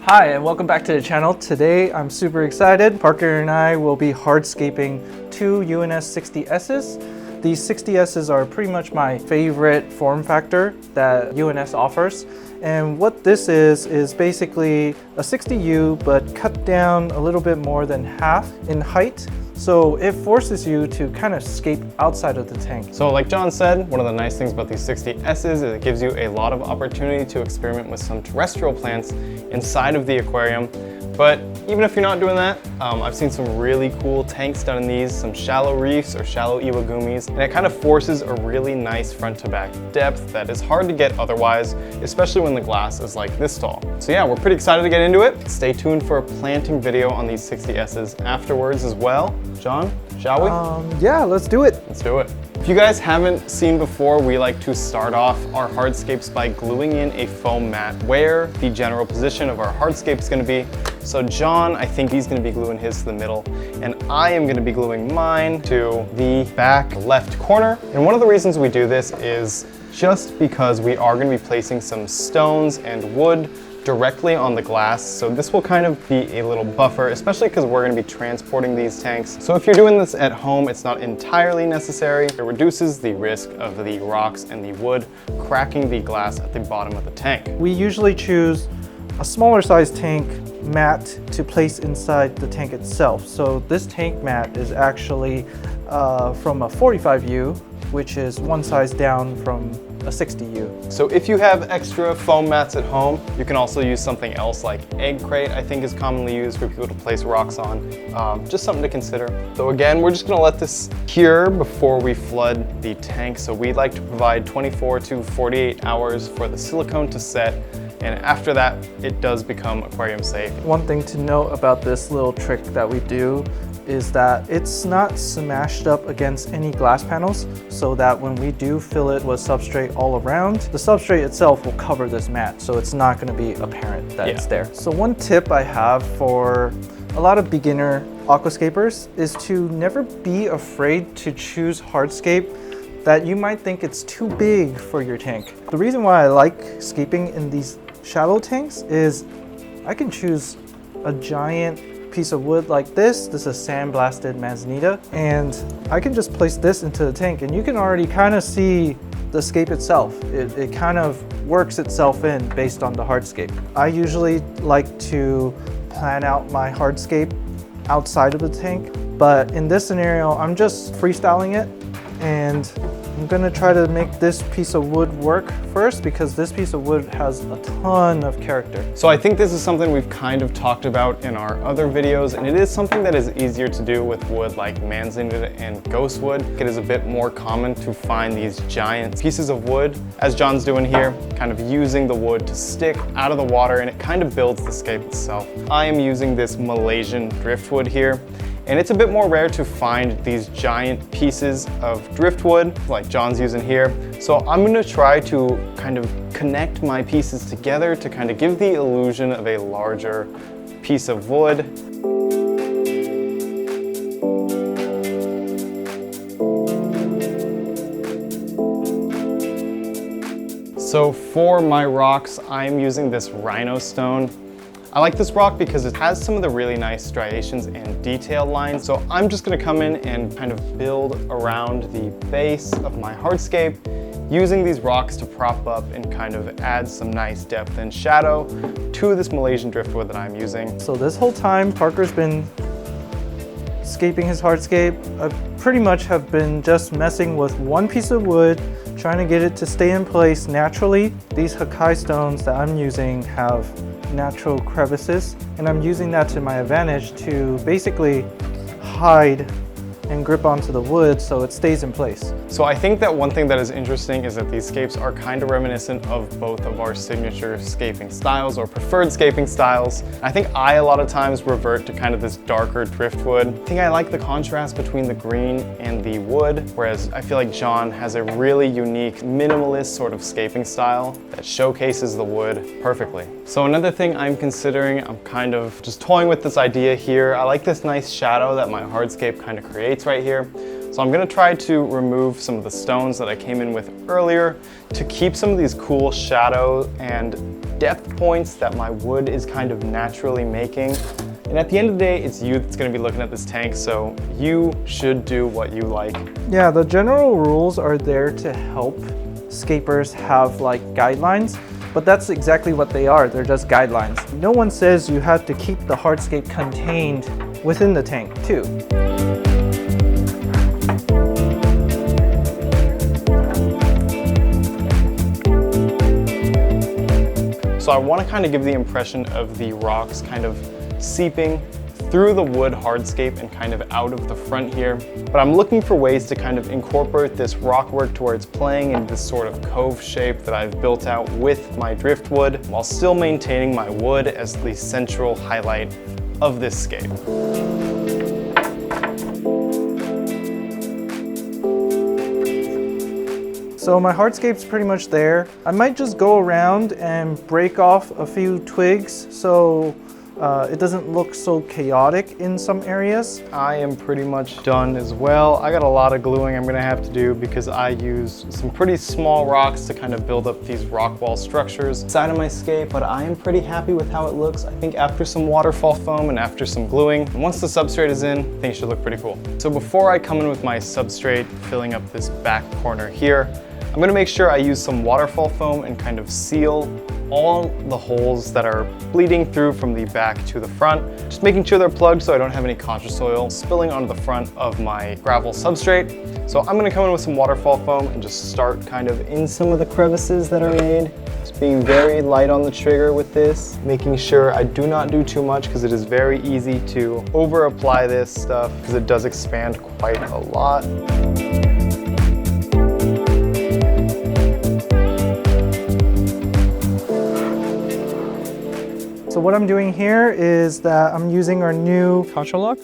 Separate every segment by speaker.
Speaker 1: Hi and welcome back to the channel. Today I'm super excited. Parker and I will be hardscaping two UNS 60Ss. These 60Ss are pretty much my favorite form factor that UNS offers. And what this is basically a 60U but cut down a little bit more than half in height. So it forces you to kind of scape outside of the tank.
Speaker 2: So like John said, one of the nice things about these 60Ss is it gives you a lot of opportunity to experiment with some terrestrial plants inside of the aquarium. But even if you're not doing that, I've seen some really cool tanks done in these, some shallow reefs or shallow iwagumis, and it kind of forces a really nice front to back depth that is hard to get otherwise, especially when the glass is like this tall. So yeah, we're pretty excited to get into it. Stay tuned for a planting video on these 60Ss afterwards as well. John, shall we?
Speaker 1: Yeah, let's do it.
Speaker 2: Let's do it. If you guys haven't seen before, we like to start off our hardscapes by gluing in a foam mat where the general position of our hardscape is going to be. So John, I think he's going to be gluing his to the middle, and I am going to be gluing mine to the back left corner. And one of the reasons we do this is just because we are going to be placing some stones and wood directly on the glass. So this will kind of be a little buffer, especially because we're going to be transporting these tanks. So if you're doing this at home, it's not entirely necessary. It reduces the risk of the rocks and the wood cracking the glass at the bottom of the tank.
Speaker 1: We usually choose a smaller size tank mat to place inside the tank itself. So this tank mat is actually from a 45U, which is one size down from a 60U.
Speaker 2: So if you have extra foam mats at home, you can also use something else like egg crate, I think is commonly used for people to place rocks on. Just something to consider. So again, we're just gonna let this cure before we flood the tank. So we like to provide 24 to 48 hours for the silicone to set. And after that, it does become aquarium safe.
Speaker 1: One thing to note about this little trick that we do is that it's not smashed up against any glass panels, so that when we do fill it with substrate all around, the substrate itself will cover this mat, so it's not going to be apparent that it's there. So one tip I have for a lot of beginner aquascapers is to never be afraid to choose hardscape that you might think it's too big for your tank. The reason why I like scaping in these shallow tanks is I can choose a giant piece of wood like this. This is Sandblasted Manzanita, and I can just place this into the tank, and you can already kind of see the scape itself. It kind of works itself in based on the hardscape. I usually like to plan out my hardscape outside of the tank, but in this scenario, I'm just freestyling it, and I'm gonna try to make this piece of wood work first because this piece of wood has a ton of character.
Speaker 2: So I think this is something we've kind of talked about in our other videos, and it is something that is easier to do with wood like Manzanita and ghostwood. It is a bit more common to find these giant pieces of wood, as John's doing here, kind of using the wood to stick out of the water, and it kind of builds the scape itself. I am using this Malaysian driftwood here. And it's a bit more rare to find these giant pieces of driftwood like John's using here. So I'm gonna try to kind of connect my pieces together to kind of give the illusion of a larger piece of wood. So for my rocks, I'm using this rhino stone. I like this rock because it has some of the really nice striations and detail lines. So I'm just gonna come in and kind of build around the base of my hardscape using these rocks to prop up and kind of add some nice depth and shadow to this Malaysian driftwood that I'm using.
Speaker 1: So this whole time, Parker's been scaping his hardscape. I pretty much have been just messing with one piece of wood, trying to get it to stay in place naturally. These Hakai stones that I'm using have natural crevices, and I'm using that to my advantage to basically hide and grip onto the wood so it stays in place.
Speaker 2: So I think that one thing that is interesting is that these scapes are kind of reminiscent of both of our signature scaping styles or preferred scaping styles. I think I a lot of times revert to kind of this darker driftwood. I think I like the contrast between the green and the wood, whereas I feel like John has a really unique minimalist sort of scaping style that showcases the wood perfectly. So another thing I'm considering, I'm kind of just toying with this idea here. I like this nice shadow that my hardscape kind of creates right here. So I'm gonna try to remove some of the stones that I came in with earlier to keep some of these cool shadow and depth points that my wood is kind of naturally making. And at the end of the day, it's you that's gonna be looking at this tank, so you should do what you like.
Speaker 1: Yeah, the general rules are there to help scapers have like guidelines, but that's exactly what they are. They're just guidelines. No one says you have to keep the hardscape contained within the tank too.
Speaker 2: So I want to kind of give the impression of the rocks kind of seeping through the wood hardscape and kind of out of the front here. But I'm looking for ways to kind of incorporate this rock work to where it's playing in this sort of cove shape that I've built out with my driftwood while still maintaining my wood as the central highlight of this scape.
Speaker 1: So my hardscape's pretty much there. I might just go around and break off a few twigs so it doesn't look so chaotic in some areas.
Speaker 2: I am pretty much done as well. I got a lot of gluing I'm gonna have to do because I use some pretty small rocks to kind of build up these rock wall structures inside of my scape, but I am pretty happy with how it looks. I think after some waterfall foam and after some gluing, and once the substrate is in, I think it should look pretty cool. So before I come in with my substrate, filling up this back corner here, I'm gonna make sure I use some waterfall foam and kind of seal all the holes that are bleeding through from the back to the front, just making sure they're plugged so I don't have any contra soil spilling onto the front of my gravel substrate. So I'm gonna come in with some waterfall foam and just start kind of in some of the crevices that are made. Just being very light on the trigger with this, making sure I do not do too much because it is very easy to over apply this stuff because it does expand quite a lot.
Speaker 1: So what I'm doing here is that I'm using our new contra lock.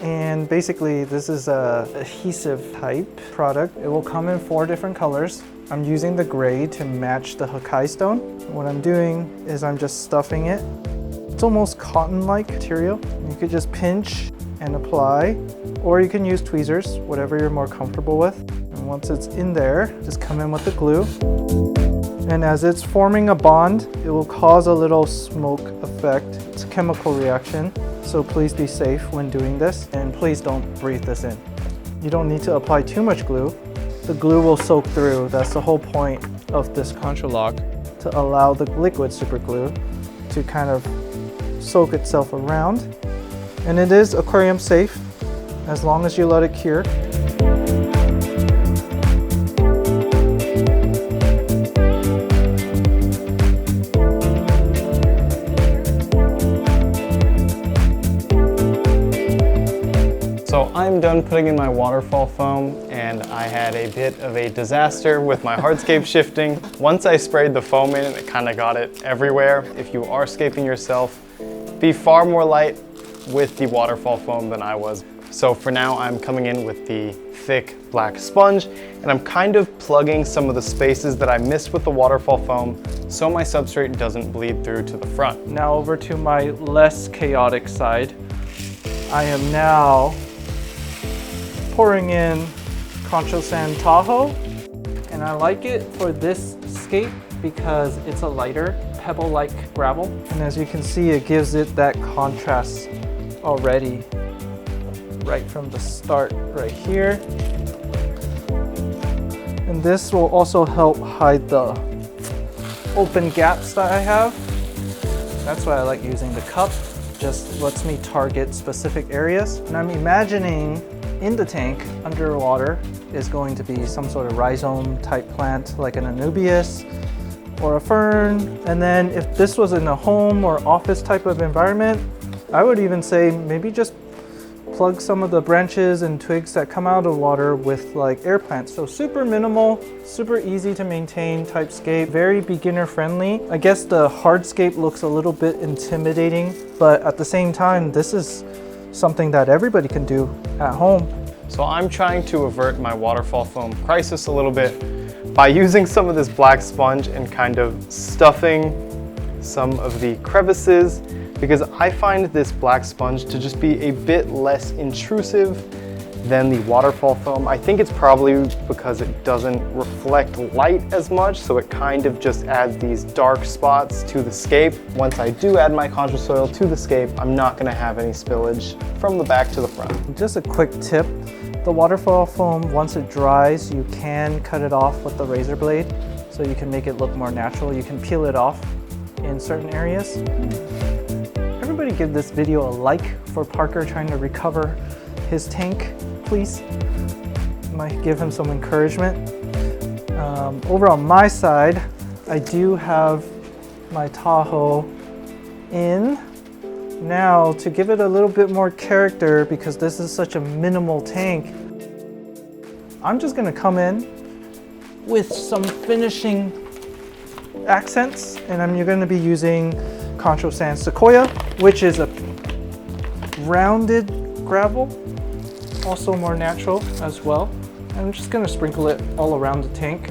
Speaker 1: And basically this is a adhesive type product. It will come in 4 different colors. I'm using the gray to match the Hakai stone. What I'm doing is I'm just stuffing it. It's almost cotton-like material. You could just pinch and apply, or you can use tweezers, whatever you're more comfortable with. And once it's in there, just come in with the glue. And as it's forming a bond, it will cause a little smoke effect. It's a chemical reaction, so please be safe when doing this, and please don't breathe this in. You don't need to apply too much glue. The glue will soak through. That's the whole point of this contra lock, to allow the liquid super glue to kind of soak itself around. And it is aquarium safe as long as you let it cure.
Speaker 2: So I'm done putting in my waterfall foam, and I had a bit of a disaster with my hardscape shifting. Once I sprayed the foam in, it kind of got it everywhere. If you are scaping yourself, be far more light with the waterfall foam than I was. So for now, I'm coming in with the thick black sponge, and I'm kind of plugging some of the spaces that I missed with the waterfall foam so my substrate doesn't bleed through to the front.
Speaker 1: Now over to my less chaotic side. I am now pouring in Concho Sand Tahoe, and I like it for this scape because it's a lighter pebble-like gravel, and as you can see, it gives it that contrast already right from the start right here. And this will also help hide the open gaps that I have. That's why I like using the cup. Just lets me target specific areas. And I'm imagining in the tank, underwater, is going to be some sort of rhizome type plant like an anubias or a fern. And then if this was in a home or office type of environment, I would even say maybe just plug some of the branches and twigs that come out of water with like air plants. So super minimal, super easy to maintain type scape, very beginner friendly. I guess the hardscape looks a little bit intimidating, but at the same time, this is something that everybody can do at home.
Speaker 2: So I'm trying to avert my waterfall foam crisis a little bit by using some of this black sponge and kind of stuffing some of the crevices, because I find this black sponge to just be a bit less intrusive Then the waterfall foam, I think it's probably because it doesn't reflect light as much, so it kind of just adds these dark spots to the scape. Once I do add my contra soil to the scape, I'm not gonna have any spillage from the back to the front.
Speaker 1: Just a quick tip, the waterfall foam, once it dries, you can cut it off with the razor blade, so you can make it look more natural. You can peel it off in certain areas. Everybody give this video a like for Parker trying to recover his tank, please. Might give him some encouragement. Over on my side, I do have my Tahoe in. Now, to give it a little bit more character, because this is such a minimal tank, I'm just gonna come in with some finishing accents, and you're gonna be using Concho Sand Sequoia, which is a rounded gravel, also more natural as well. I'm just gonna sprinkle it all around the tank.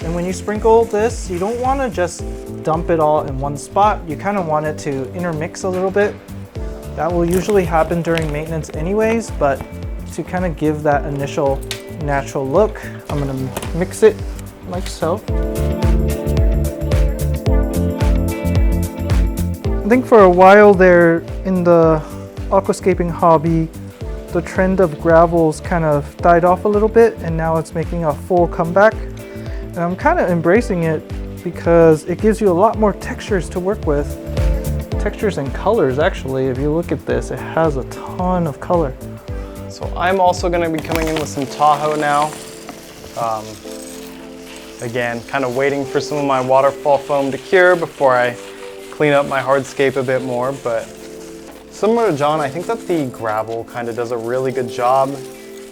Speaker 1: And when you sprinkle this, you don't wanna just dump it all in one spot. You kind of want it to intermix a little bit. That will usually happen during maintenance anyways, but to kind of give that initial natural look, I'm gonna mix it like so. I think for a while there in the aquascaping hobby, the trend of gravels kind of died off a little bit, and now it's making a full comeback. And I'm kind of embracing it because it gives you a lot more textures to work with. Textures and colors, actually. If you look at this, it has a ton of color.
Speaker 2: So I'm also gonna be coming in with some Tahoe now. Again, kind of waiting for some of my waterfall foam to cure before I clean up my hardscape a bit more, but similar to John, I think that the gravel kind of does a really good job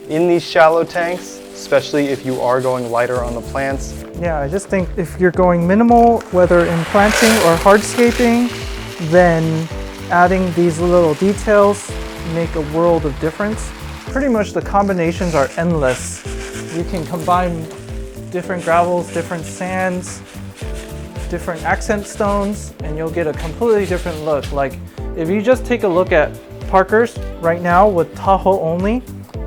Speaker 2: in these shallow tanks, especially if you are going lighter on the plants.
Speaker 1: Yeah, I just think if you're going minimal, whether in planting or hardscaping, then adding these little details make a world of difference. Pretty much the combinations are endless. You can combine different gravels, different sands, different accent stones, and you'll get a completely different look. Like if you just take a look at Parker's right now with Tahoe only,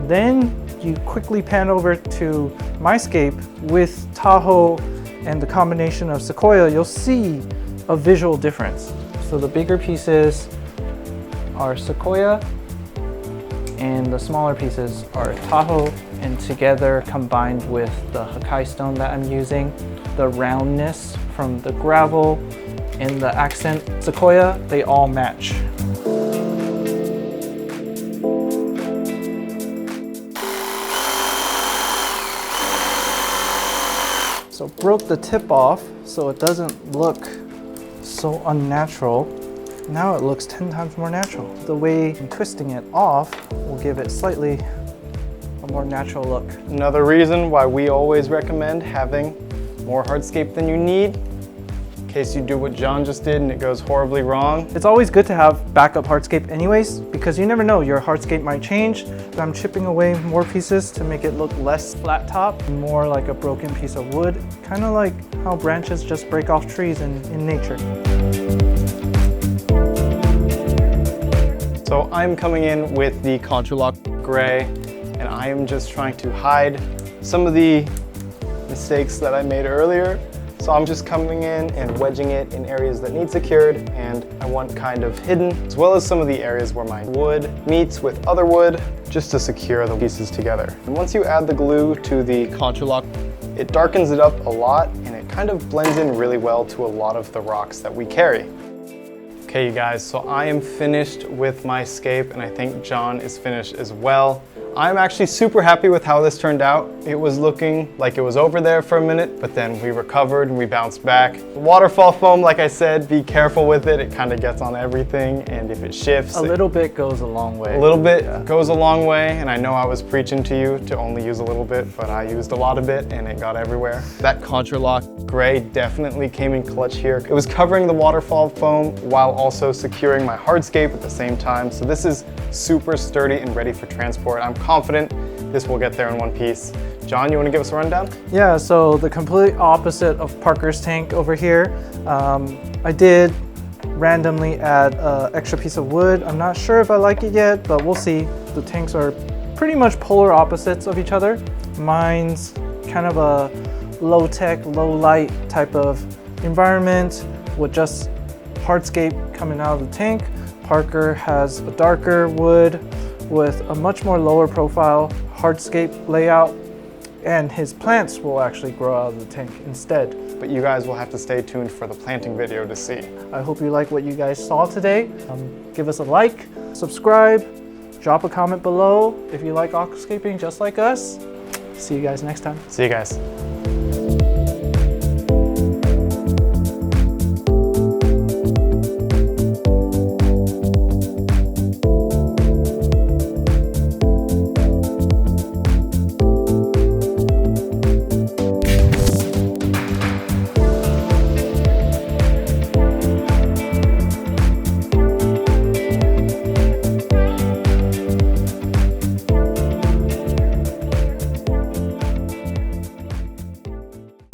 Speaker 1: then you quickly pan over to my scape with Tahoe and the combination of Sequoia, you'll see a visual difference. So the bigger pieces are Sequoia and the smaller pieces are Tahoe, and together combined with the Hakai stone that I'm using, the roundness from the gravel and the accent Sequoia, they all match. So broke the tip off so it doesn't look so unnatural. Now it looks 10 times more natural. The way I'm twisting it off will give it slightly a more natural look.
Speaker 2: Another reason why we always recommend having more hardscape than you need, in case you do what John just did and it goes horribly wrong.
Speaker 1: It's always good to have backup hardscape anyways, because you never know, your hardscape might change. I'm chipping away more pieces to make it look less flat top, more like a broken piece of wood, kind of like how branches just break off trees in nature.
Speaker 2: So I'm coming in with the Contralock Gray, and I am just trying to hide some of the mistakes that I made earlier. So I'm just coming in and wedging it in areas that need secured and I want kind of hidden, as well as some of the areas where my wood meets with other wood, just to secure the pieces together. And once you add the glue to the Contralock, it darkens it up a lot and it kind of blends in really well to a lot of the rocks that we carry. Okay, you guys, so I am finished with my scape and I think John is finished as well. I'm actually super happy with how this turned out. It was looking like it was over there for a minute, but then we recovered and we bounced back. Waterfall foam, like I said, be careful with it. It kind of gets on everything, and if it shifts,
Speaker 1: a little bit goes a long way.
Speaker 2: A little bit goes a long way, and I know I was preaching to you to only use a little bit, but I used a lot of it and it got everywhere. That Contralock Gray definitely came in clutch here. It was covering the waterfall foam while also securing my hardscape at the same time. So this is super sturdy and ready for transport. I'm confident this will get there in one piece. John, you want to give us a rundown?
Speaker 1: Yeah, so the complete opposite of Parker's tank over here. I did randomly add an extra piece of wood. I'm not sure if I like it yet, but we'll see. The tanks are pretty much polar opposites of each other. Mine's kind of a low-tech, low-light type of environment with just hardscape coming out of the tank. Parker has a darker wood with a much more lower profile hardscape layout, and his plants will actually grow out of the tank instead.
Speaker 2: But you guys will have to stay tuned for the planting video to see.
Speaker 1: I hope you like what you guys saw today. Give us a like, subscribe, drop a comment below if you like aquascaping just like us. See you guys next time.
Speaker 2: See you guys.